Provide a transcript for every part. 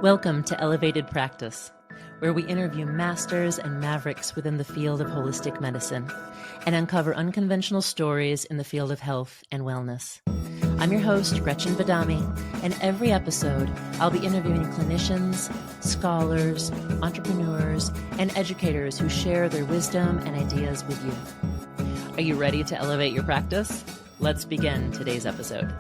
Welcome to Elevated Practice, where we interview masters and mavericks within the field of holistic medicine and uncover unconventional stories in the field of health and wellness. I'm your host, Gretchen Badami, and every episode I'll be interviewing clinicians, scholars, entrepreneurs, and educators who share their wisdom and ideas with you. Are you ready to elevate your practice? Let's begin today's episode.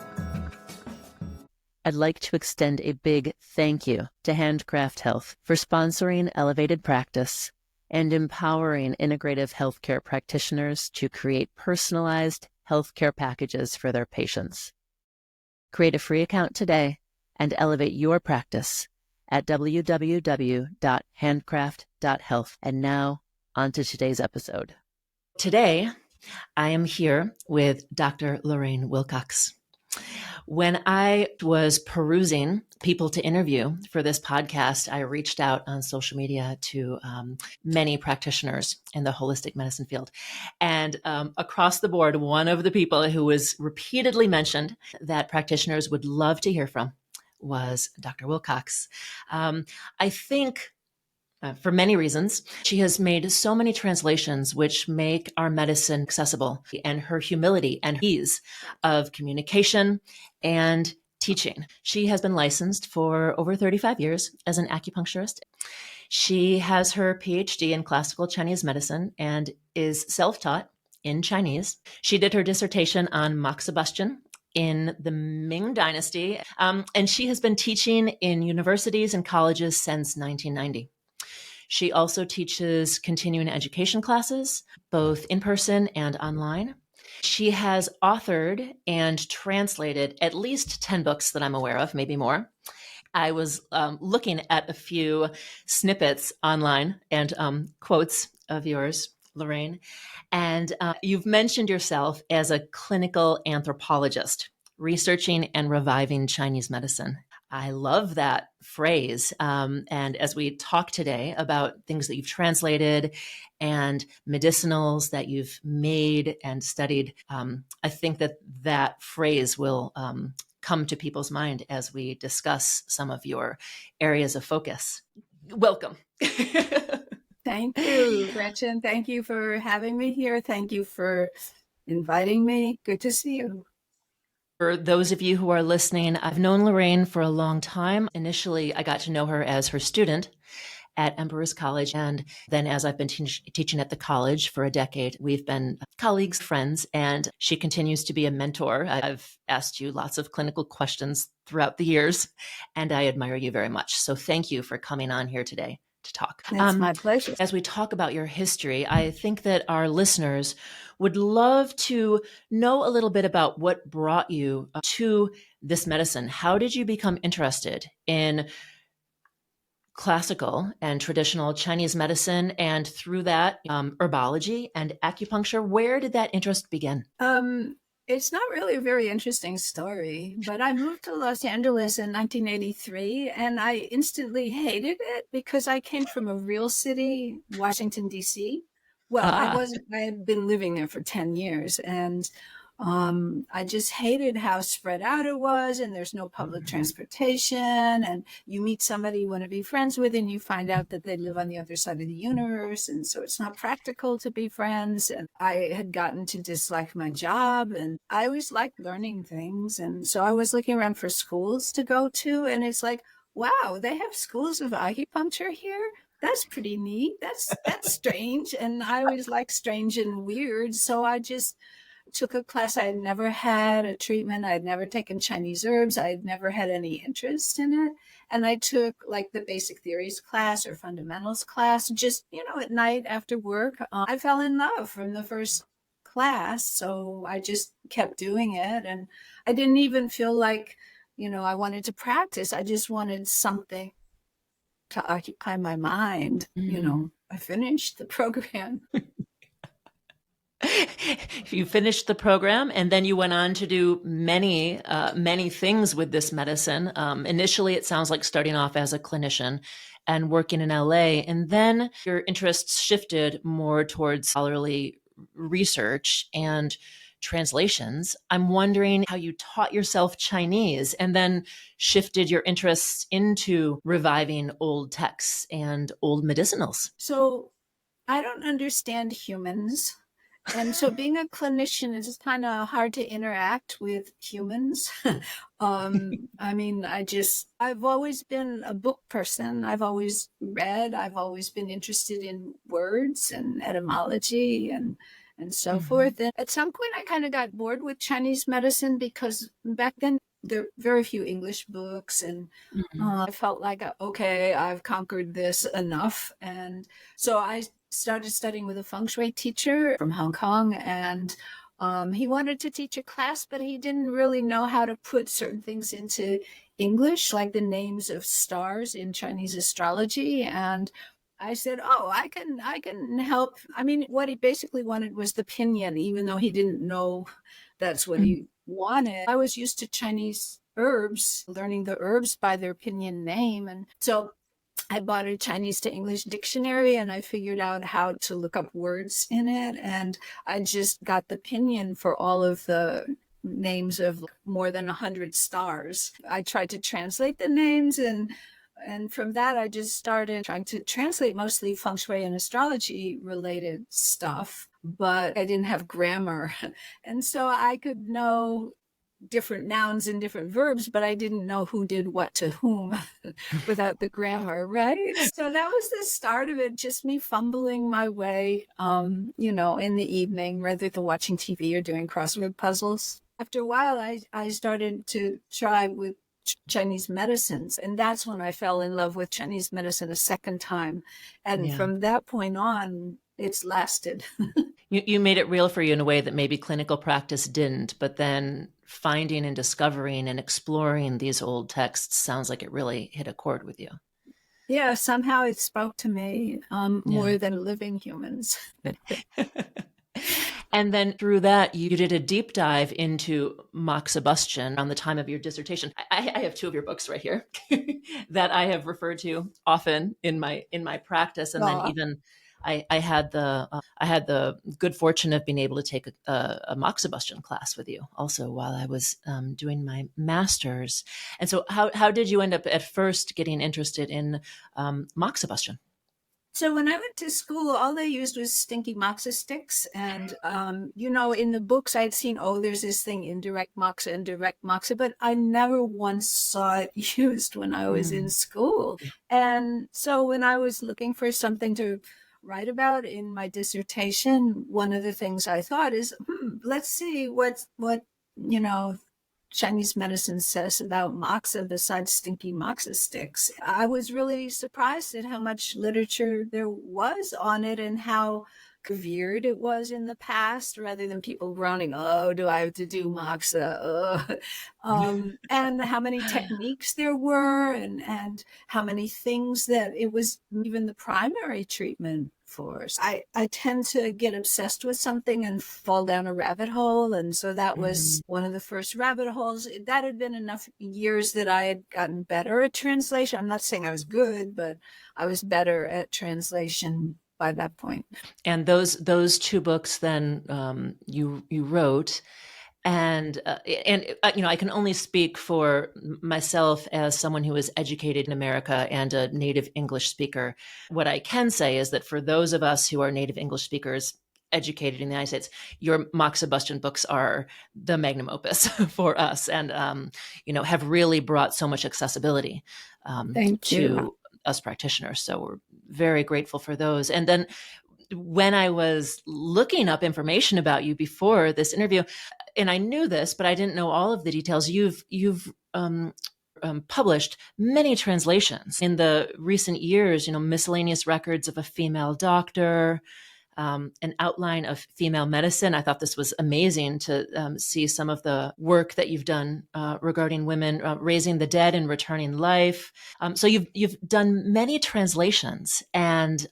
I'd like to extend a big thank you to Handcraft Health for sponsoring Elevated Practice and empowering integrative healthcare practitioners to create personalized healthcare packages for their patients. Create a free account today and elevate your practice at www.handcraft.health. And now, on to today's episode. Today, I am here with Dr. Lorraine Wilcox. When I was perusing people to interview for this podcast, I reached out on social media to many practitioners in the holistic medicine field. And across the board, one of the people who was repeatedly mentioned that practitioners would love to hear from was Dr. Wilcox. I think for many reasons. She has made so many translations which make our medicine accessible, and her humility and ease of communication and teaching. She has been licensed for over 35 years as an acupuncturist. She has her PhD in classical Chinese medicine and is self-taught in Chinese. She did her dissertation on moxibustion in the Ming Dynasty, and she has been teaching in universities and colleges since 1990. She also teaches continuing education classes, both in person and online. She has authored and translated at least 10 books that I'm aware of, maybe more. I was looking at a few snippets online and quotes of yours, Lorraine. And you've mentioned yourself as a clinical anthropologist, researching and reviving Chinese medicine. I love that phrase. And as we talk today about things that you've translated and medicinals that you've made and studied, I think that that phrase will come to people's mind as we discuss some of your areas of focus. Welcome. Thank you, Gretchen. Thank you for having me here. Thank you for inviting me. Good to see you. For those of you who are listening, I've known Lorraine for a long time. Initially, I got to know her as her student at Emperor's College. And then as I've been teaching at the college for a decade, we've been colleagues, friends, and she continues to be a mentor. I've asked you lots of clinical questions throughout the years, and I admire you very much. So thank you for coming on here today to talk. It's my pleasure. As we talk about your history, I think that our listeners would love to know a little bit about what brought you to this medicine. How did you become interested in classical and traditional Chinese medicine, and through that, herbology and acupuncture? Where did that interest begin? It's not really a very interesting story, but I moved to Los Angeles in 1983, and I instantly hated it because I came from a real city, Washington, D.C. Well, I had been living there for 10 years, and I just hated how spread out it was, and there's no public transportation, and you meet somebody you want to be friends with, and you find out that they live on the other side of the universe, and so it's not practical to be friends. And I had gotten to dislike my job, and I always liked learning things, and so I was looking around for schools to go to, and it's like, wow, they have schools of acupuncture here? That's pretty neat. That's strange, and I always like strange and weird, so I just took a class. I had never had a treatment. I had never taken Chinese herbs. I had never had any interest in it. And I took like the basic theories class or fundamentals class, just, at night after work. I fell in love from the first class. So I just kept doing it. And I didn't even feel like, I wanted to practice. I just wanted something to occupy my mind. Mm-hmm. I finished the program. You finished the program, and then you went on to do many things with this medicine. Initially, it sounds like starting off as a clinician and working in LA, and then your interests shifted more towards scholarly research and translations, I'm wondering how you taught yourself Chinese and then shifted your interests into reviving old texts and old medicinals. So I don't understand humans. And so being a clinician is kind of hard to interact with humans. I mean, I've always been a book person. I've always read. I've always been interested in words and etymology and so forth. And at some point, I kind of got bored with Chinese medicine because back then there were very few English books, and I felt like, okay, I've conquered this enough. And so I started studying with a feng shui teacher from Hong Kong, and he wanted to teach a class, but he didn't really know how to put certain things into English, like the names of stars in Chinese astrology. And I said, "Oh, I can help." I mean, what he basically wanted was the pinyin, even though he didn't know that's what he wanted. I was used to Chinese herbs, learning the herbs by their pinyin name, and so I bought a Chinese to English dictionary and I figured out how to look up words in it. And I just got the pinyin for all of the names of more than 100 stars. I tried to translate the names, and from that, I just started trying to translate mostly feng shui and astrology related stuff, but I didn't have grammar. And so I could know different nouns and different verbs, but I didn't know who did what to whom without the grammar, right? So that was the start of it, just me fumbling my way, in the evening rather than watching TV or doing crossword puzzles. After a while, I started to try with Chinese medicines, and that's when I fell in love with Chinese medicine a second time. And from that point on, it's lasted. You made it real for you in a way that maybe clinical practice didn't, but then finding and discovering and exploring these old texts sounds like it really hit a chord with you. Yeah, somehow it spoke to me more than living humans. And then through that, you did a deep dive into moxibustion around the time of your dissertation. I have two of your books right here that I have referred to often in my practice, and then even I had the good fortune of being able to take a moxibustion class with you also while I was doing my master's. And so, how did you end up at first getting interested in moxibustion? So when I went to school, all they used was stinky moxa sticks. And, in the books I'd seen, there's this thing, indirect moxa, but I never once saw it used when I was in school. And so when I was looking for something to write about in my dissertation, one of the things I thought is, let's see what Chinese medicine says about moxa besides stinky moxa sticks. I was really surprised at how much literature there was on it and how revered it was in the past, rather than people groaning, "Oh, do I have to do moxa?" And how many techniques there were, and how many things that it was even the primary treatment for. I tend to get obsessed with something and fall down a rabbit hole. And so that was one of the first rabbit holes. That had been enough years that I had gotten better at translation. I'm not saying I was good, but I was better at translation by that point. And those two books then you wrote, and I can only speak for myself as someone who is educated in America and a native English speaker. What I can say is that for those of us who are native English speakers educated in the United States, your moxibustion books are the magnum opus for us, and have really brought so much accessibility to us practitioners. So we're very grateful for those. And then when I was looking up information about you before this interview, and I knew this, but I didn't know all of the details, you've published many translations in the recent years, miscellaneous records of a female doctor, an outline of female medicine. I thought this was amazing to see some of the work that you've done regarding women raising the dead and returning life. So you've done many translations, and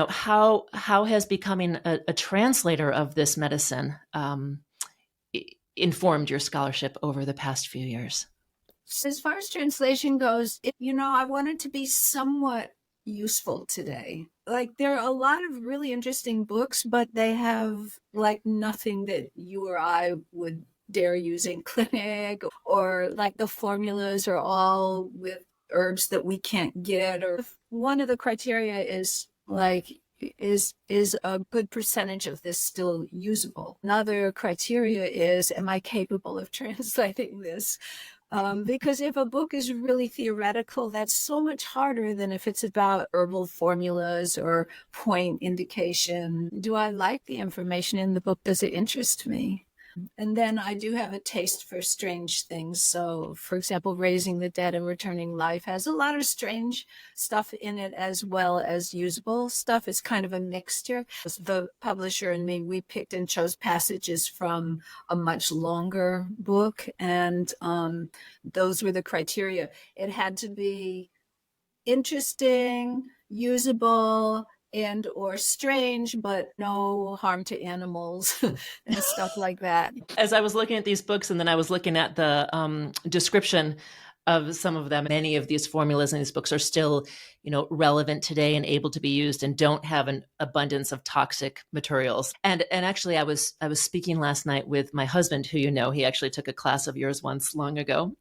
how has becoming a translator of this medicine informed your scholarship over the past few years? As far as translation goes, I wanted to be somewhat useful today. like there are a lot of really interesting books, but they have like nothing that you or I would dare use in clinic, or like the formulas are all with herbs that we can't get. Or one of the criteria is like, is a good percentage of this still usable? Another criteria is, am I capable of translating this? Because if a book is really theoretical, that's so much harder than if it's about herbal formulas or point indication. Do I like the information in the book? Does it interest me? And then I do have a taste for strange things. So, for example, Raising the Dead and Returning Life has a lot of strange stuff in it as well as usable stuff. It's kind of a mixture. The publisher and me, we picked and chose passages from a much longer book, and those were the criteria. It had to be interesting, usable, and or strange, but no harm to animals and stuff like that. As I was looking at these books, and then I was looking at the description of some of them, many of these formulas in these books are still, relevant today and able to be used, and don't have an abundance of toxic materials. And actually, I was speaking last night with my husband, who he actually took a class of yours once long ago,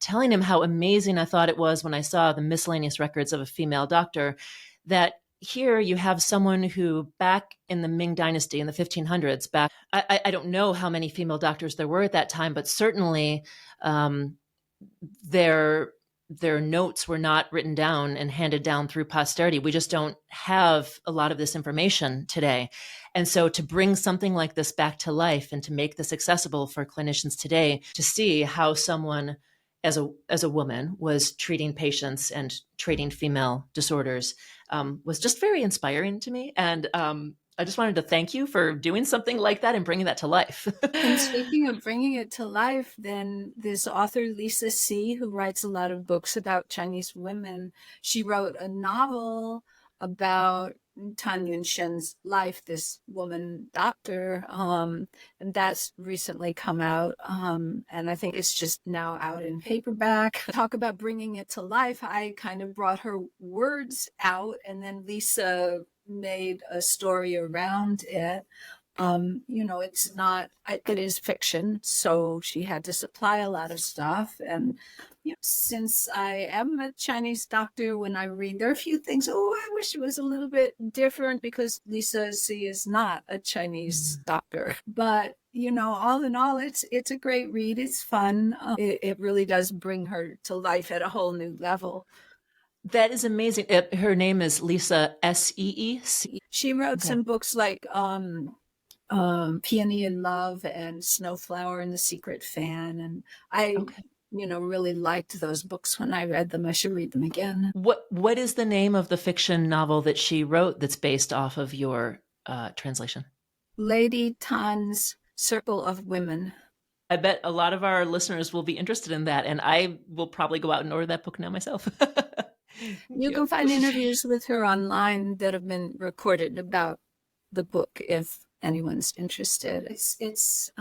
telling him how amazing I thought it was when I saw the miscellaneous records of a female doctor, that here you have someone who, back in the Ming Dynasty in the 1500s, I don't know how many female doctors there were at that time, but certainly their notes were not written down and handed down through posterity. We just don't have a lot of this information today. And so to bring something like this back to life and to make this accessible for clinicians today, to see how someone as a woman was treating patients and treating female disorders, was just very inspiring to me. And I just wanted to thank you for doing something like that and bringing that to life. And speaking of bringing it to life, then this author, Lisa C., who writes a lot of books about Chinese women, she wrote a novel about Tan Yun-shen's life, this woman doctor, and that's recently come out, and I think it's just now out in paperback. Talk about bringing it to life. I kind of brought her words out, and then Lisa made a story around it. It's not, it is fiction, so she had to supply a lot of stuff. And since I am a Chinese doctor, when I read, there are a few things, I wish it was a little bit different, because Lisa C is not a Chinese doctor. But all in all, it's a great read. It's fun. It really does bring her to life at a whole new level. That is amazing. Her name is Lisa S.E.E. She wrote some books like Peony in Love and Snowflower and the Secret Fan. And I, really liked those books when I read them. I should read them again. What is the name of the fiction novel that she wrote that's based off of your translation? Lady Tan's Circle of Women. I bet a lot of our listeners will be interested in that, and I will probably go out and order that book now myself. You can find interviews with her online that have been recorded about the book if anyone's interested. It's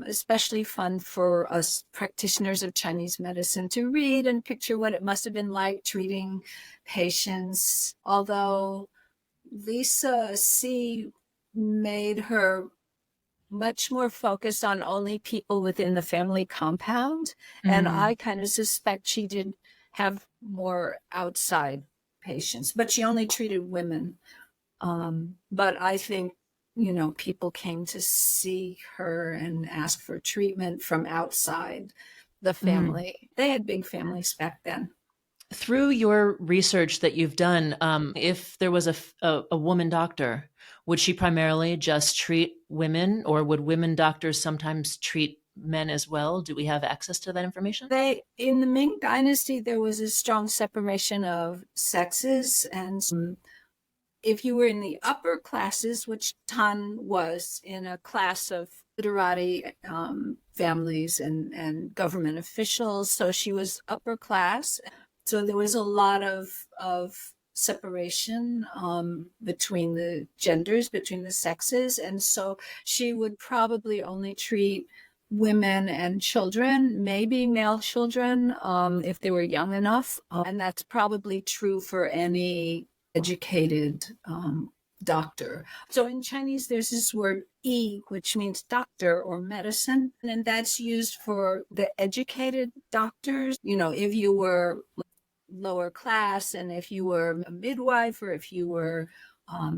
especially fun for us practitioners of Chinese medicine to read and picture what it must have been like treating patients. Although Lisa C made her much more focused on only people within the family compound. And I kind of suspect she did have more outside patients, but she only treated women. But I think, people came to see her and ask for treatment from outside the family. They had big families back then. Through your research that you've done, if there was a woman doctor, would she primarily just treat women, or would women doctors sometimes treat men as well? Do we have access to that information? In the Ming Dynasty, there was a strong separation of sexes, and if you were in the upper classes, which Tan was, in a class of literati families and government officials, so she was upper class. So there was a lot of separation between the genders, between the sexes. And so she would probably only treat women and children, maybe male children, if they were young enough. And that's probably true for any educated doctor. So in Chinese, there's this word yi, which means doctor or medicine, and that's used for the educated doctors. If you were lower class and if you were a midwife or if you were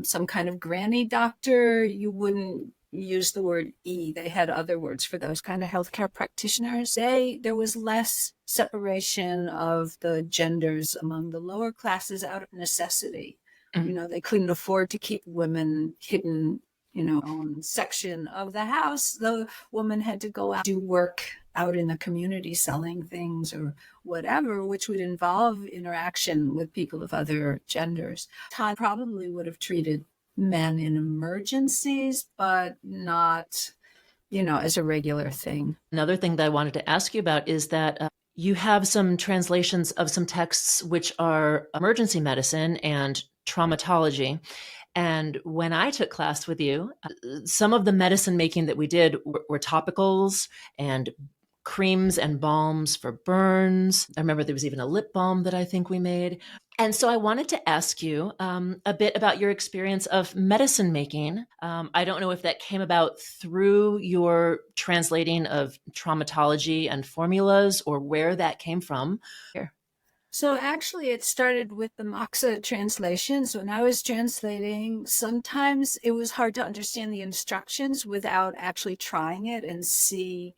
some kind of granny doctor, you wouldn't use the word E. They had other words for those kind of healthcare practitioners. There was less separation of the genders among the lower classes out of necessity. They couldn't afford to keep women hidden, own section of the house. The woman had to go out, do work out in the community selling things or whatever, which would involve interaction with people of other genders. Todd probably would have treated men in emergencies, but not, as a regular thing. Another thing that I wanted to ask you about is that you have some translations of some texts which are emergency medicine and traumatology. And when I took class with you, some of the medicine making that we did were topicals and creams and balms for burns. I remember there was even a lip balm that I think we made. And so I wanted to ask you a bit about your experience of medicine making. I don't know if that came about through your translating of traumatology and formulas or where that came from. Here. So actually it started with the Moxa translations. When I was translating, sometimes it was hard to understand the instructions without actually trying it and seeing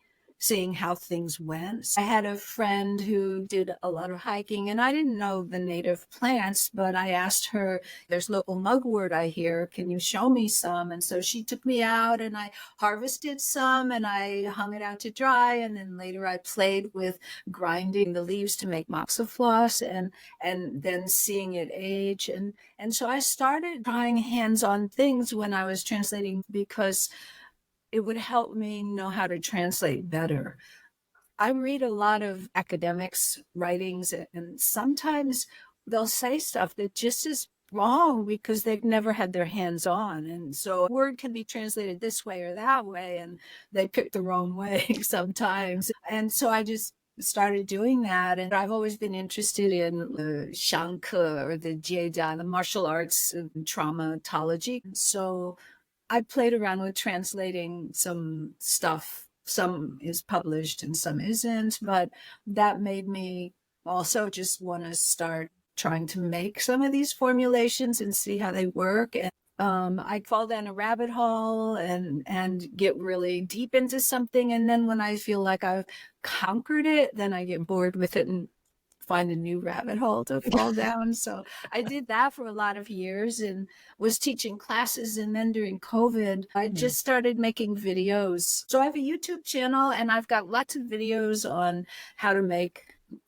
how things went. I had a friend who did a lot of hiking and I didn't know the native plants, but I asked her, there's local mugwort I hear, can you show me some? And so she took me out and I harvested some and I hung it out to dry. And then later I played with grinding the leaves to make moxifloss and then seeing it age. And so I started trying hands-on things when I was translating because it would help me know how to translate better. I read a lot of academics' writings, and sometimes they'll say stuff that just is wrong because they've never had their hands on. And so a word can be translated this way or that way, and they pick the wrong way sometimes. And so I just started doing that. And I've always been interested in the Shanke or the Jiedan, the martial arts and traumatology. So I played around with translating some stuff. Some is published and some isn't, but that made me also just want to start trying to make some of these formulations and see how they work. And I fall down a rabbit hole and get really deep into something. And then when I feel like I've conquered it, then I get bored with it and find a new rabbit hole to fall down. So I did that for a lot of years and was teaching classes. And then during COVID, I just started making videos. So I have a YouTube channel and I've got lots of videos on how to make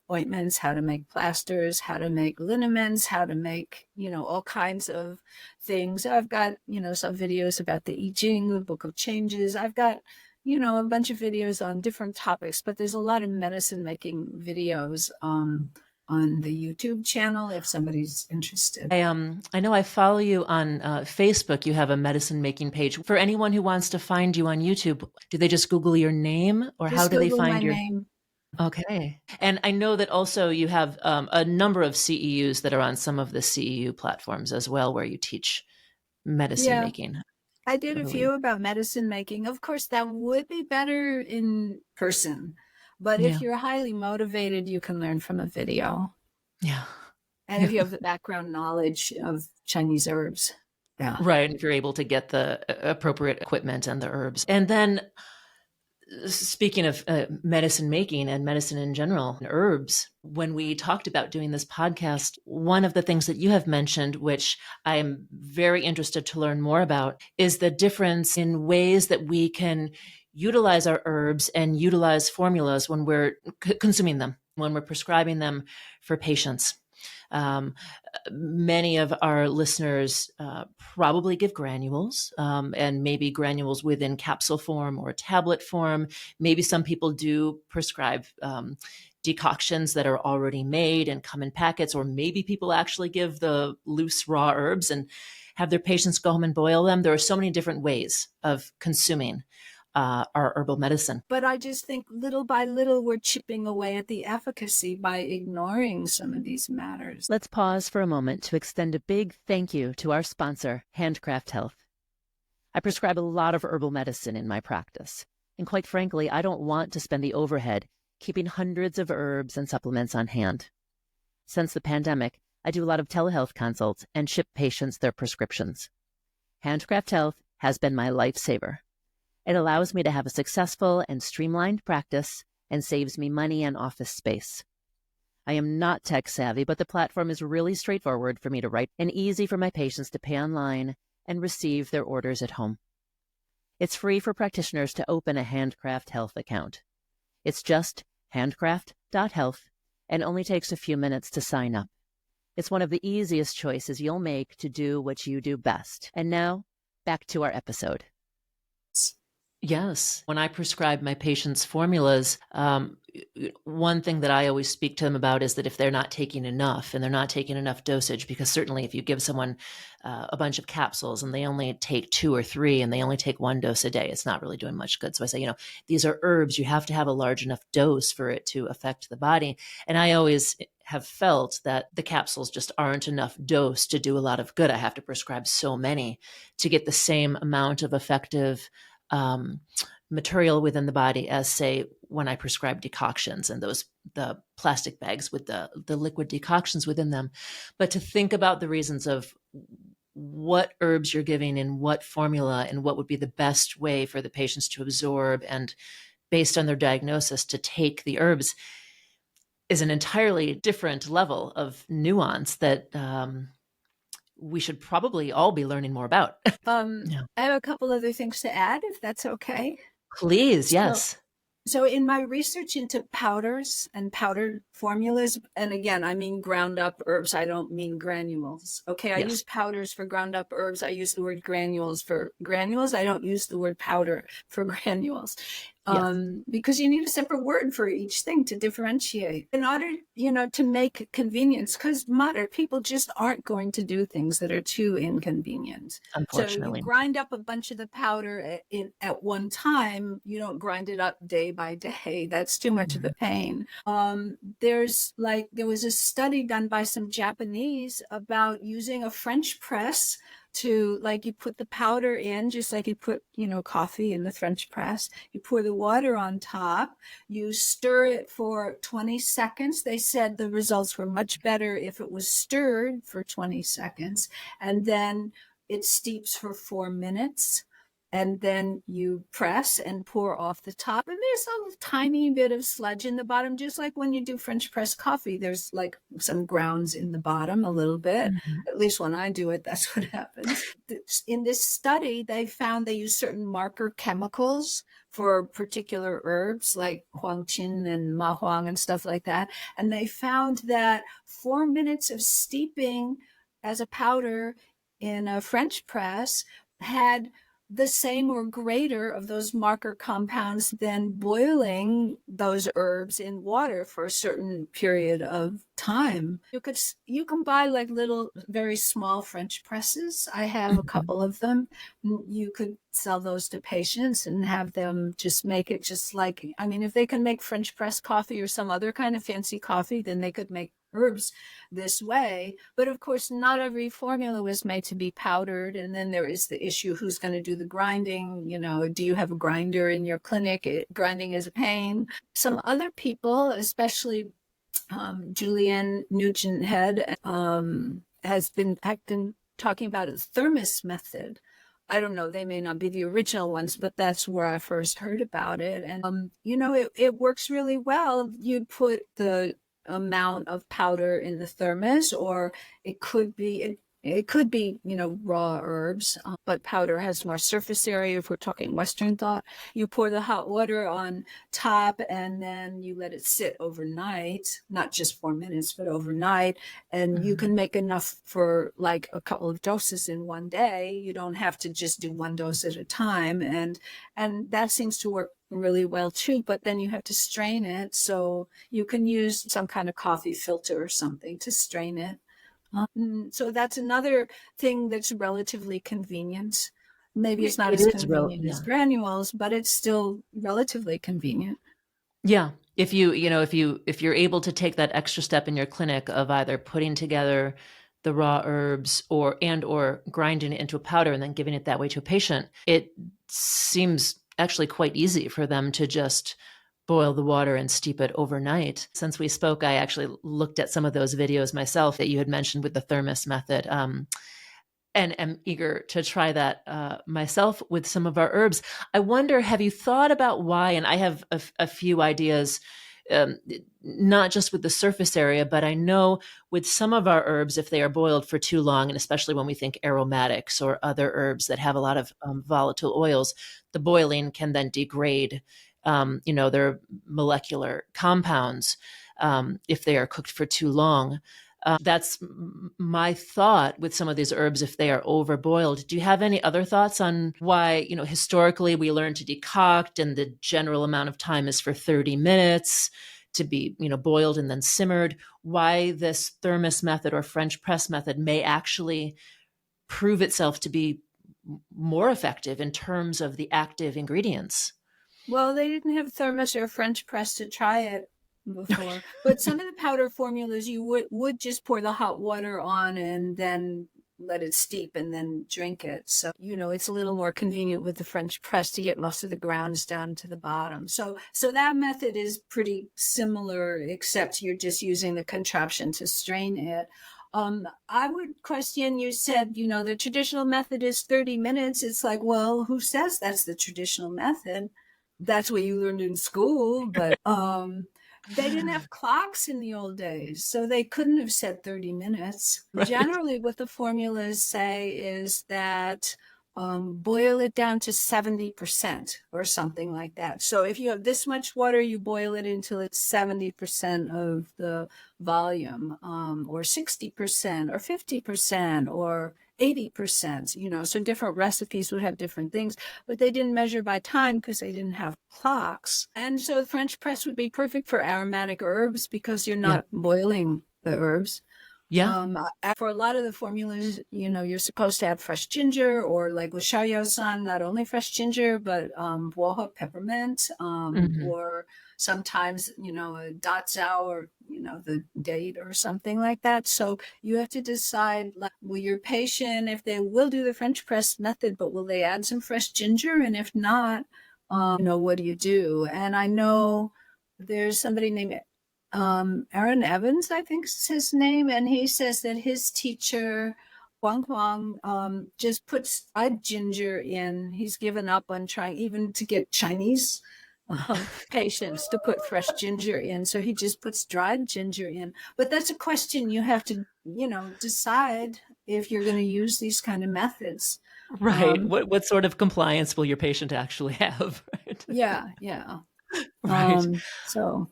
ointments, how to make plasters, how to make liniments, how to make, all kinds of things. I've got, some videos about the I Ching, the Book of Changes. I've got a bunch of videos on different topics, but there's a lot of medicine making videos on the YouTube channel if somebody's interested. I know I follow you on Facebook. You have a medicine making page. For anyone who wants to find you on YouTube, do they just Google your name or Just how do they Google find my your name? Okay. And I know that also you have a number of CEUs that are on some of the CEU platforms as well, where you teach medicine making. I did a few about medicine making. Of course, that would be better in person. But if you're highly motivated, you can learn from a video. Yeah. And if you have the background knowledge of Chinese herbs. Yeah. Right. If you're able to get the appropriate equipment and the herbs. And then speaking of medicine making and medicine in general, and herbs, when we talked about doing this podcast, one of the things that you have mentioned, which I am very interested to learn more about, is the difference in ways that we can utilize our herbs and utilize formulas when we're consuming them, when we're prescribing them for patients. Many of our listeners probably give granules and maybe granules within capsule form or tablet form. Maybe some people do prescribe decoctions that are already made and come in packets, or maybe people actually give the loose raw herbs and have their patients go home and boil them. There are so many different ways of consuming our herbal medicine. But I just think little by little, we're chipping away at the efficacy by ignoring some of these matters. Let's pause for a moment to extend a big thank you to our sponsor, Handcraft Health. I prescribe a lot of herbal medicine in my practice, and quite frankly, I don't want to spend the overhead keeping hundreds of herbs and supplements on hand. Since the pandemic, I do a lot of telehealth consults and ship patients their prescriptions. Handcraft Health has been my lifesaver. It allows me to have a successful and streamlined practice and saves me money and office space. I am not tech savvy, but the platform is really straightforward for me to write and easy for my patients to pay online and receive their orders at home. It's free for practitioners to open a Handcraft Health account. It's just handcraft.health and only takes a few minutes to sign up. It's one of the easiest choices you'll make to do what you do best. And now, back to our episode. Yes. When I prescribe my patients formulas, one thing that I always speak to them about is that if they're not taking enough and they're not taking enough dosage, because certainly if you give someone a bunch of capsules and they only take 2 or 3 and they only take 1 dose a day, it's not really doing much good. So I say, these are herbs. You have to have a large enough dose for it to affect the body. And I always have felt that the capsules just aren't enough dose to do a lot of good. I have to prescribe so many to get the same amount of effective material within the body as, say, when I prescribe decoctions and the plastic bags with the liquid decoctions within them. But to think about the reasons of what herbs you're giving in what formula and what would be the best way for the patients to absorb and based on their diagnosis to take the herbs is an entirely different level of nuance that we should probably all be learning more about. I have a couple other things to add, if that's okay. Please, yes. So in my research into powders and powdered formulas, and again, I mean ground up herbs, I don't mean granules. Okay, I use powders for ground up herbs. I use the word granules for granules. I don't use the word powder for granules. Because you need a separate word for each thing to differentiate in order, to make convenience, because modern people just aren't going to do things that are too inconvenient. Unfortunately. So you grind up a bunch of the powder at one time. You don't grind it up day by day. That's too much of a pain. There was a study done by some Japanese about using a French press to, you put the powder in, just like you put, coffee in the French press. You pour the water on top. You stir it for 20 seconds. They said the results were much better if it was stirred for 20 seconds. And then it steeps for 4 minutes. And then you press and pour off the top. And there's a tiny bit of sludge in the bottom, just like when you do French press coffee. There's some grounds in the bottom a little bit. Mm-hmm. At least when I do it, that's what happens. In this study, they found they use certain marker chemicals for particular herbs like huangqin and ma huang and stuff like that. And they found that 4 minutes of steeping as a powder in a French press had the same or greater of those marker compounds than boiling those herbs in water for a certain period of time. You can buy little, very small French presses. I have a couple of them. You could sell those to patients and have them just make it if they can make French press coffee or some other kind of fancy coffee, then they could make herbs this way. But of course, not every formula was made to be powdered. And then there is the issue, who's going to do the grinding? Do you have a grinder in your clinic? Grinding is a pain. Some other people, especially Julianne Nugent-Head, has been talking about a thermos method. I don't know, they may not be the original ones, but that's where I first heard about it. And, it works really well. You'd put the amount of powder in the thermos, or it could be raw herbs, but powder has more surface area. If we're talking Western thought, you pour the hot water on top and then you let it sit overnight, not just 4 minutes, but overnight. And you can make enough for a couple of doses in one day. You don't have to just do 1 dose at a time. And that seems to work really well too, but then you have to strain it. So you can use some kind of coffee filter or something to strain it. So that's another thing that's relatively convenient. Maybe it's not It as is convenient as yeah. granules, but it's still relatively convenient. Yeah. If if you're able to take that extra step in your clinic of either putting together the raw herbs or grinding it into a powder and then giving it that way to a patient, it seems actually quite easy for them to just boil the water and steep it overnight. Since we spoke, I actually looked at some of those videos myself that you had mentioned with the thermos method. And am eager to try that myself with some of our herbs. I wonder, have you thought about why? And I have a few ideas, um, not just with the surface area, but I know with some of our herbs, if they are boiled for too long, and especially when we think aromatics or other herbs that have a lot of volatile oils, the boiling can then degrade, their molecular compounds if they are cooked for too long. That's my thought with some of these herbs if they are overboiled. Do you have any other thoughts on why, historically we learn to decoct and the general amount of time is for 30 minutes to be, boiled and then simmered? Why this thermos method or French press method may actually prove itself to be more effective in terms of the active ingredients? Well, they didn't have thermos or French press to try it before, but some of the powder formulas you would just pour the hot water on and then let it steep and then drink it. So, it's a little more convenient with the French press to get most of the grounds down to the bottom. So that method is pretty similar, except you're just using the contraption to strain it. I would question, you said, the traditional method is 30 minutes. It's like, well, who says that's the traditional method? That's what you learned in school, but they didn't have clocks in the old days, so they couldn't have said 30 minutes. Right. Generally, what the formulas say is that boil it down to 70% or something like that. So if you have this much water, you boil it until it's 70% of the volume, or 60% or 50% or 80%, so different recipes would have different things, but they didn't measure by time because they didn't have clocks. And so the French press would be perfect for aromatic herbs because you're Yeah. not boiling the herbs. Yeah. For a lot of the formulas, you're supposed to have fresh ginger, or like with Xiaoyao-san, not only fresh ginger, but wohua peppermint, Hmm. or sometimes, a datzao, or, the date or something like that. So you have to decide, like, will your patient, if they will do the French press method, but will they add some fresh ginger? And if not, what do you do? And I know there's somebody named Aaron Evans, I think is his name, and he says that his teacher, Huang Huang, just puts dried ginger in. He's given up on trying even to get Chinese patients to put fresh ginger in, so he just puts dried ginger in. But that's a question you have to, decide if you're going to use these kind of methods. Right. Um, What sort of compliance will your patient actually have? Right. yeah, yeah. Right. So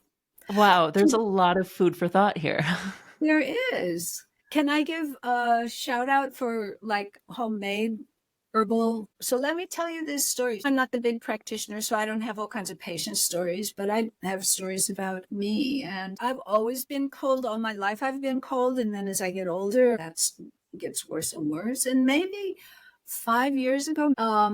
Wow, there's a lot of food for thought here. there is. Can I give a shout out for like homemade herbal? So let me tell you this story. I'm not the big practitioner, so I don't have all kinds of patient stories, but I have stories about me. And I've always been cold all my life. I've been cold, and then as I get older, that's gets worse and worse. And maybe 5 years ago,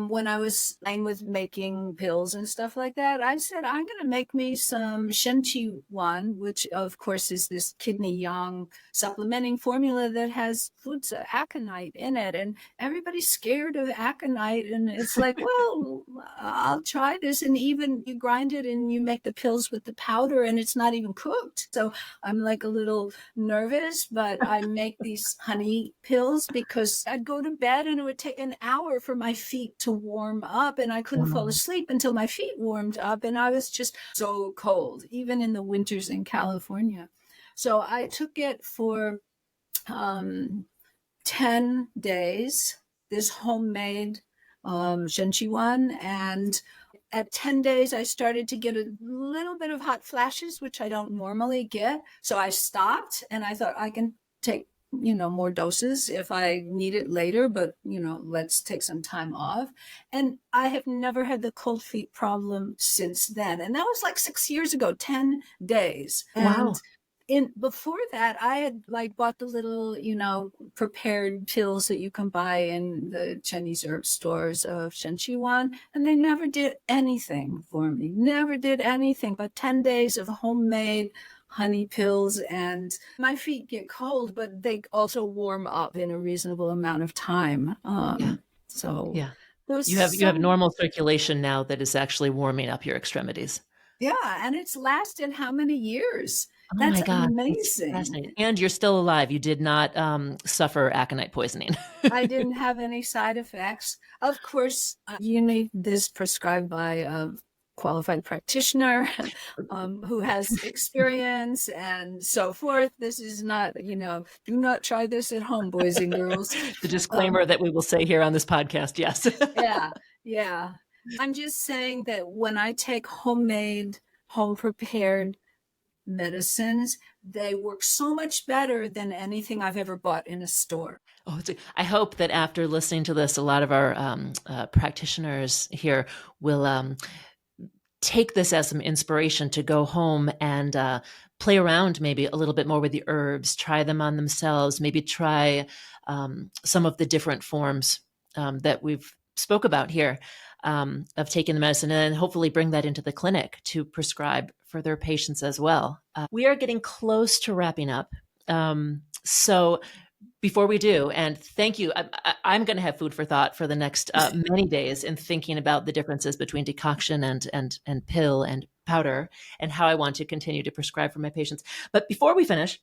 when I was playing with making pills and stuff like that, I said, I'm going to make me some Shenqi Wan, which of course is this kidney yang supplementing formula that has foods aconite in it. And everybody's scared of aconite. And it's like, well, I'll try this. And even you grind it and you make the pills with the powder, and it's not even cooked. So I'm like a little nervous, but I make these honey pills because I'd go to bed and it would take an hour for my feet to warm up, and I couldn't fall Wow. asleep until my feet warmed up, and I was just so cold, even in the winters in California. So I took it for um, 10 days, this homemade Shenchiwan. And at 10 days, I started to get a little bit of hot flashes, which I don't normally get. So I stopped and I thought I can take, more doses if I need it later, but, let's take some time off. And I have never had the cold feet problem since then. And that was like 6 years ago, 10 days. And Wow. before that, I had like bought the little, prepared pills that you can buy in the Chinese herb stores of Shenqiwan, and they never did anything for me. Never did anything but 10 days of homemade honey pills, and my feet get cold, but they also warm up in a reasonable amount of time. Yeah. So Yeah. there's You have some, normal circulation now that is actually warming up your extremities. yeah, and it's lasted how many years? Oh That's my God, that's amazing. fascinating. And you're still alive. You did not suffer aconite poisoning. I didn't have any side effects. Of course, you need this prescribed by a qualified practitioner who has experience and so forth. This is not, do not try this at home, boys and girls. The disclaimer that we will say here on this podcast, yes. Yeah, yeah. I'm just saying that when I take homemade, home prepared medicines, they work so much better than anything I've ever bought in a store. Oh, I hope that after listening to this, a lot of our practitioners here will take this as some inspiration to go home and play around maybe a little bit more with the herbs, try them on themselves, maybe try some of the different forms that we've spoke about here of taking the medicine, and then hopefully bring that into the clinic to prescribe for their patients as well. We are getting close to wrapping up. So before we do, and thank you, I'm going to have food for thought for the next many days in thinking about the differences between decoction and pill and powder, and how I want to continue to prescribe for my patients. But before we finish,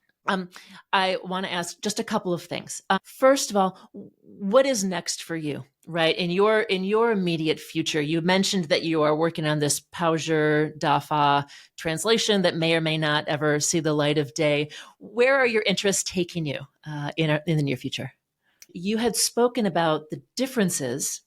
I want to ask just a couple of things. First of all, what is next for you, right? In your immediate future, you mentioned that you are working on this Pauzher Dafa translation that may or may not ever see the light of day. Where are your interests taking you in the near future? You had spoken about the differences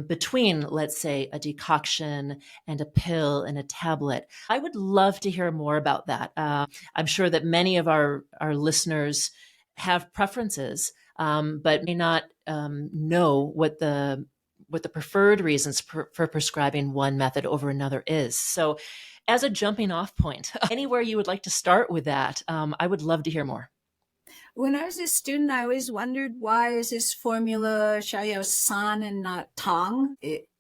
between, let's say, a decoction and a pill and a tablet. I would love to hear more about that. I'm sure that many of our listeners have preferences, but may not know what the preferred reasons for prescribing one method over another is. So as a jumping off point, anywhere you would like to start with that, I would love to hear more. When I was a student, I always wondered, why is this formula Xiaoyao San and not Tong?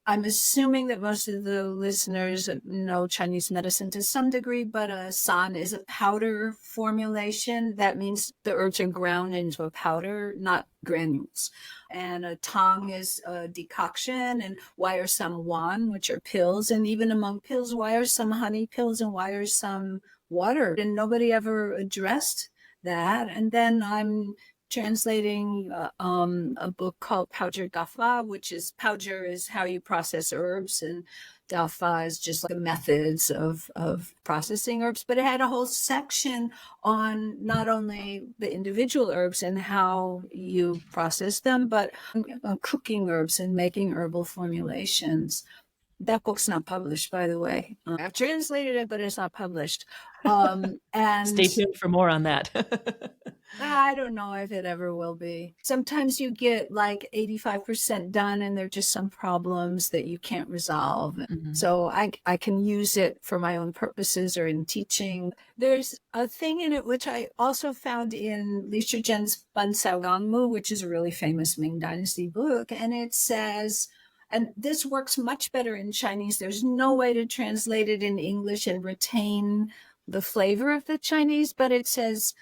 I'm assuming that most of the listeners know Chinese medicine to some degree, but a san is a powder formulation. That means the herbs are ground into a powder, not granules. And a tong is a decoction, and why are some wan, which are pills, and even among pills, why are some honey pills and why are some water? And nobody ever addressed that. And then I'm translating a book called Pauzher Dafa, which is Pauzher is how you process herbs, and Dafa is just like the methods of processing herbs. But it had a whole section on not only the individual herbs and how you process them, but cooking herbs and making herbal formulations. That book's not published, by the way. I've translated it, but it's not published. And Stay tuned for more on that. I don't know if it ever will be. Sometimes you get like 85% done and there are just some problems that you can't resolve. Mm-hmm. So I can use it for my own purposes or in teaching. There's a thing in it which I also found in Li Shizhen's Ban Sao Gangmu, which is a really famous Ming Dynasty book. And it says, and this works much better in Chinese. There's no way to translate it in English and retain the flavor of the Chinese, but it says,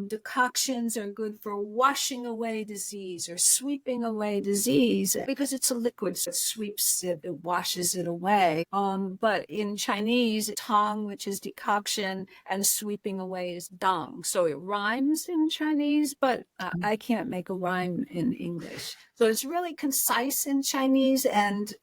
decoctions are good for washing away disease or sweeping away disease because it's a liquid, so it sweeps it, it washes it away. But in Chinese, tong, which is decoction, and sweeping away is dang. So it rhymes in Chinese, but I can't make a rhyme in English. So it's really concise in Chinese and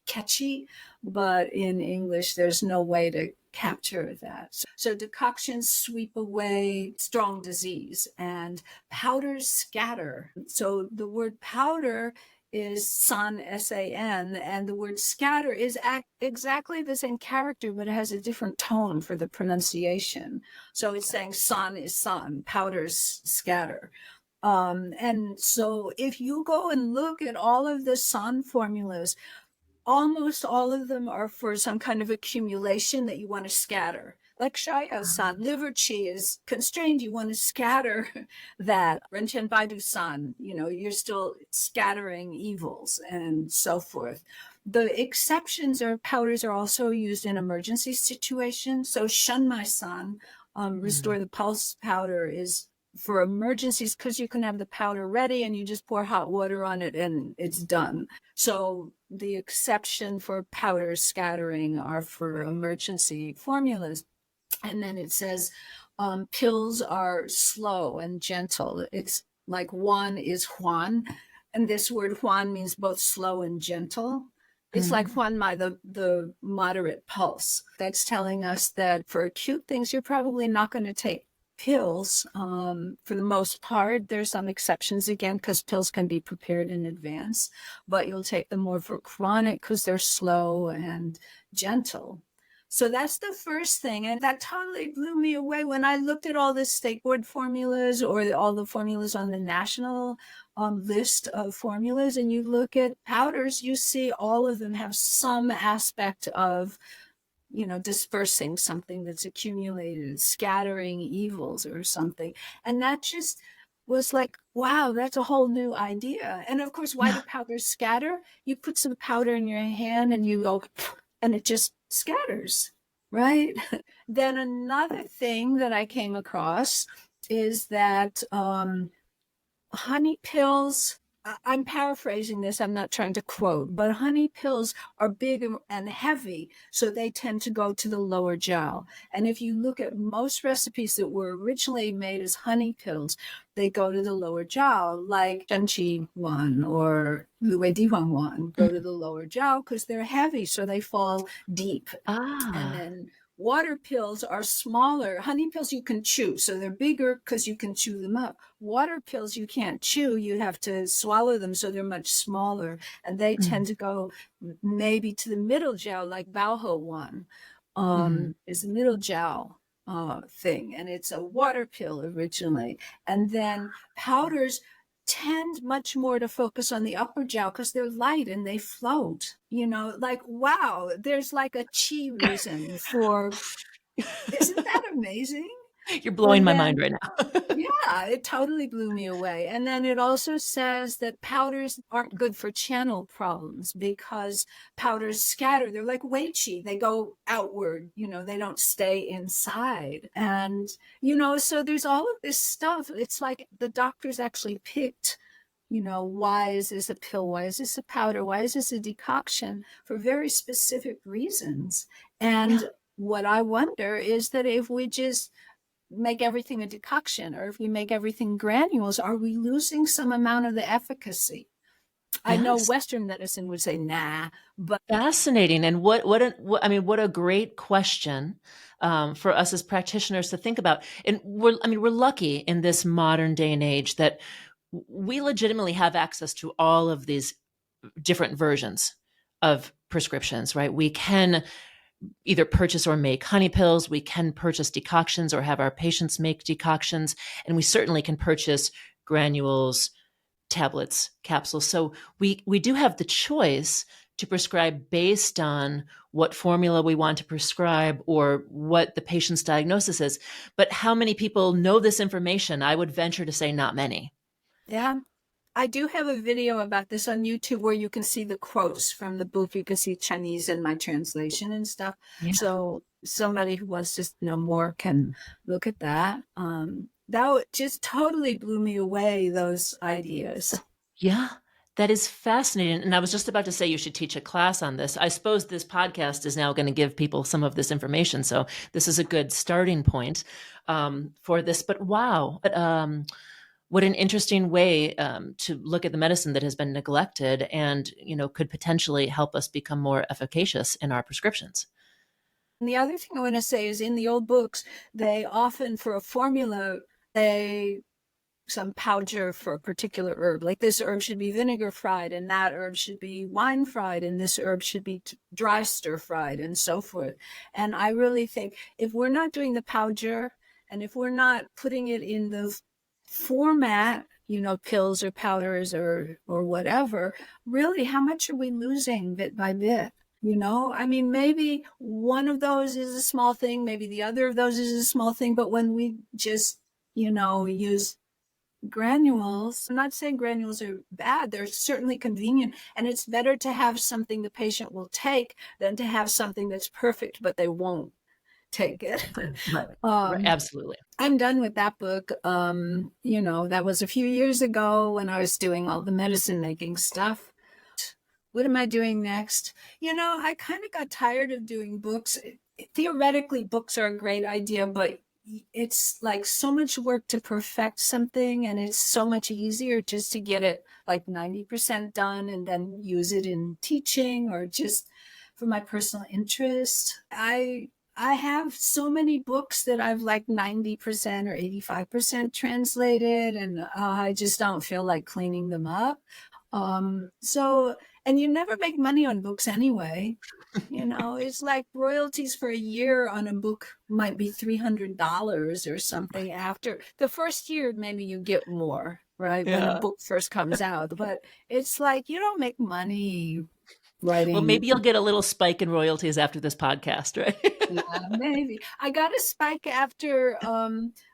catchy, but in English, there's no way to capture that. So decoctions sweep away strong disease and powders scatter. So the word powder is san, S-A-N, and the word scatter is exactly the same character, but it has a different tone for the pronunciation. So it's saying san is san, powders scatter. And so if you go and look at all of the san formulas, almost all of them are for some kind of accumulation that you want to scatter. like Shaya-san, liver chi is constrained. You want to scatter that. Renchen Baidu-san, you're still scattering evils and so forth. The exceptions or powders are also used in emergency situations. So Shunmai-san, restore the pulse powder, is for emergencies because you can have the powder ready and you just pour hot water on it and it's done. So the exception for powder scattering are for emergency formulas. And then it says pills are slow and gentle. It's like Juan is Juan. And this word Juan means both slow and gentle. It's like Juan Mai, the moderate pulse. That's telling us that for acute things, you're probably not going to take pills for the most part. There's some exceptions again because pills can be prepared in advance, but you'll take them more for chronic because they're slow and gentle. So that's the first thing. And that totally blew me away when I looked at all the state board formulas or all the formulas on the national list of formulas. And you look at powders, you see all of them have some aspect of dispersing something that's accumulated, scattering evils or something. And that just was like, wow, that's a whole new idea. And of course, why do powders scatter? You put some powder in your hand and you go, and it just scatters, right? Then another thing that I came across is that honey pills, I'm paraphrasing this, I'm not trying to quote, but honey pills are big and heavy, so they tend to go to the lower jiao. And if you look at most recipes that were originally made as honey pills, they go to the lower jiao, like Shenqi Wan or Luwei Dihuang Wan go to the lower jiao because they're heavy, so they fall deep. And then water pills are smaller. Honey pills you can chew, so they're bigger because you can chew them up. Water pills you can't chew, you have to swallow them, so they're much smaller. And they tend to go maybe to the middle jiao, like Baohe Wan is the middle jiao thing. And it's a water pill originally. And then powders tend much more to focus on the upper jiao because they're light and they float, like, wow, there's like a chi reason for, isn't that amazing? You're blowing my mind Then, right now. yeah, it totally blew me away. And then it also says that powders aren't good for channel problems because powders scatter. They're like wei qi. They go outward, they don't stay inside. And, so there's all of this stuff. It's like the doctors actually picked, why is this a pill? Why is this a powder? Why is this a decoction? For very specific reasons. And what I wonder is that if we just make everything a decoction or if we make everything granules, are we losing some amount of the efficacy? I know Western medicine would say nah, but fascinating. And what a great question for us as practitioners to think about. And we're lucky in this modern day and age that we legitimately have access to all of these different versions of prescriptions, right? We can either purchase or make honey pills. We can purchase decoctions or have our patients make decoctions. And we certainly can purchase granules, tablets, capsules. So we do have the choice to prescribe based on what formula we want to prescribe or what the patient's diagnosis is. But how many people know this information? I would venture to say not many. Yeah. I do have a video about this on YouTube where you can see the quotes from the book. You can see Chinese in my translation and stuff. Yeah. So somebody who wants to know more can look at that. That just totally blew me away, those ideas. Yeah, that is fascinating. And I was just about to say you should teach a class on this. I suppose this podcast is now going to give people some of this information. So this is a good starting point for this. But wow. What an interesting way to look at the medicine that has been neglected and, could potentially help us become more efficacious in our prescriptions. And the other thing I want to say is in the old books, they often, for a formula, some powder for a particular herb. Like this herb should be vinegar fried and that herb should be wine fried and this herb should be dry stir fried and so forth. And I really think if we're not doing the powder and if we're not putting it in the format, pills or powders or whatever, really, how much are we losing bit by bit? I mean, maybe one of those is a small thing, maybe the other of those is a small thing, but when we just, use granules, I'm not saying granules are bad, they're certainly convenient, and it's better to have something the patient will take than to have something that's perfect, but they won't take it. Right. Absolutely. I'm done with that book. That was a few years ago when I was doing all the medicine making stuff. What am I doing next? I kind of got tired of doing books. Theoretically, books are a great idea, but it's like so much work to perfect something, and it's so much easier just to get it like 90% done and then use it in teaching or just for my personal interest. I have so many books that I've like 90% or 85% translated, and I just don't feel like cleaning them up. And you never make money on books anyway. It's like royalties for a year on a book might be $300 or something. After the first year, maybe you get more, right? Yeah. When a book first comes out. But it's like you don't make money writing. Well, maybe you'll get a little spike in royalties after this podcast, right? Yeah, maybe. I got a spike after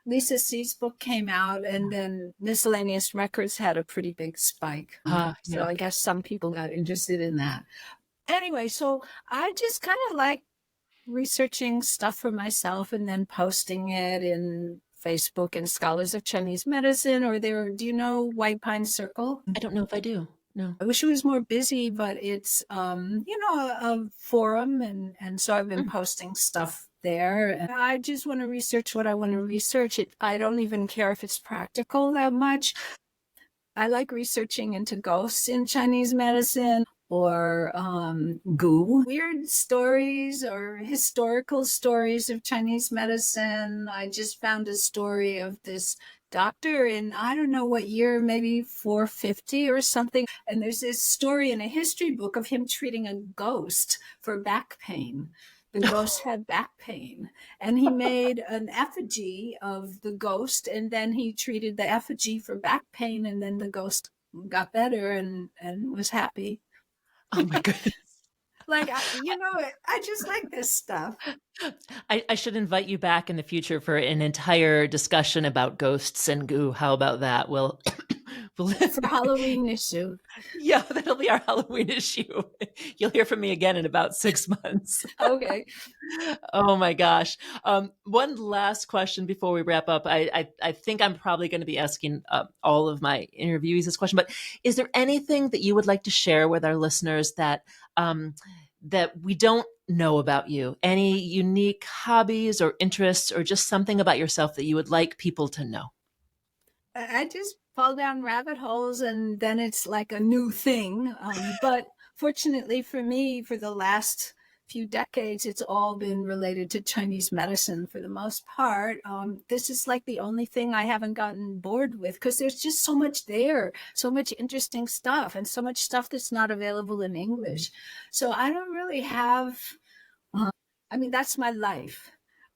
Lisa C's book came out, and then Miscellaneous Records had a pretty big spike. So I guess some people got interested in that. Anyway, so I just kind of like researching stuff for myself and then posting it in Facebook and Scholars of Chinese Medicine, do you know White Pine Circle? I don't know if I do. No. I wish it was more busy, but it's, a forum. And so I've been posting stuff there. And I just want to research what I want to research. I don't even care if it's practical that much. I like researching into ghosts in Chinese medicine or goo, weird stories or historical stories of Chinese medicine. I just found a story of this doctor in, I don't know what year, maybe 450 or something. And there's this story in a history book of him treating a ghost for back pain. The ghost had back pain, and he made an effigy of the ghost, and then he treated the effigy for back pain, and then the ghost got better and was happy. Oh my goodness. I just like this stuff. I should invite you back in the future for an entire discussion about ghosts and goo. How about that? We'll for Halloween issue. Yeah, that'll be our Halloween issue. You'll hear from me again in about 6 months. Okay. Oh my gosh. One last question before we wrap up. I think I'm probably going to be asking all of my interviewees this question, but is there anything that you would like to share with our listeners that we don't know about you? Any unique hobbies or interests or just something about yourself that you would like people to know? I just fall down rabbit holes and then it's like a new thing. But fortunately for me, for the last few decades, it's all been related to Chinese medicine for the most part. This is like the only thing I haven't gotten bored with because there's just so much there, so much interesting stuff and so much stuff that's not available in English. So I don't really have, that's my life.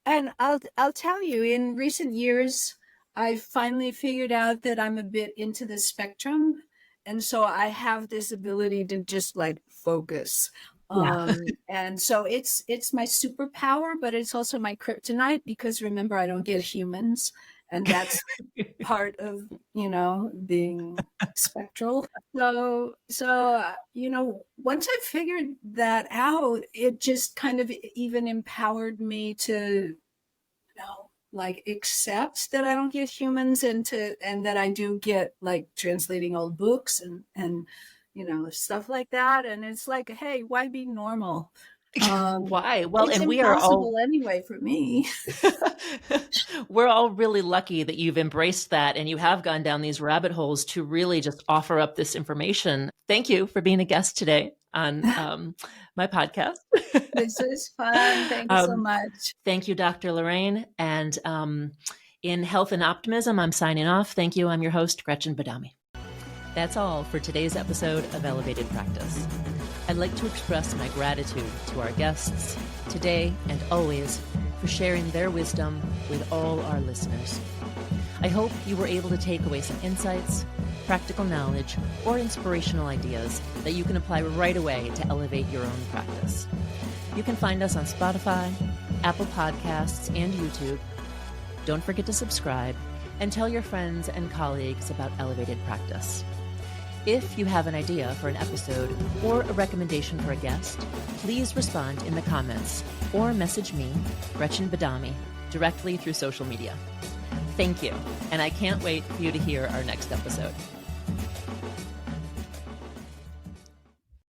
And I'll tell you, in recent years, I finally figured out that I'm a bit into the spectrum. And so I have this ability to just like focus. Yeah. And so it's my superpower, but it's also my kryptonite because remember, I don't get humans. And that's part of, being spectral. So, once I figured that out, it just kind of even empowered me to, accept that I don't get humans and that I do get like translating old books and stuff like that. And it's like, hey, why be normal? Why? Well, it's and we are all anyway for me. We're all really lucky that you've embraced that and you have gone down these rabbit holes to really just offer up this information. Thank you for being a guest today on my podcast. This is fun. Thank you so much. Thank you, Dr. Lorraine. And in Health and Optimism, I'm signing off. Thank you. I'm your host, Gretchen Badami. That's all for today's episode of Elevated Practice. I'd like to express my gratitude to our guests today and always for sharing their wisdom with all our listeners. I hope you were able to take away some insights, practical knowledge, or inspirational ideas that you can apply right away to elevate your own practice. You can find us on Spotify, Apple Podcasts, and YouTube. Don't forget to subscribe and tell your friends and colleagues about elevated practice. If you have an idea for an episode or a recommendation for a guest, please respond in the comments or message me, Gretchen Badami, directly through social media. Thank you, and I can't wait for you to hear our next episode.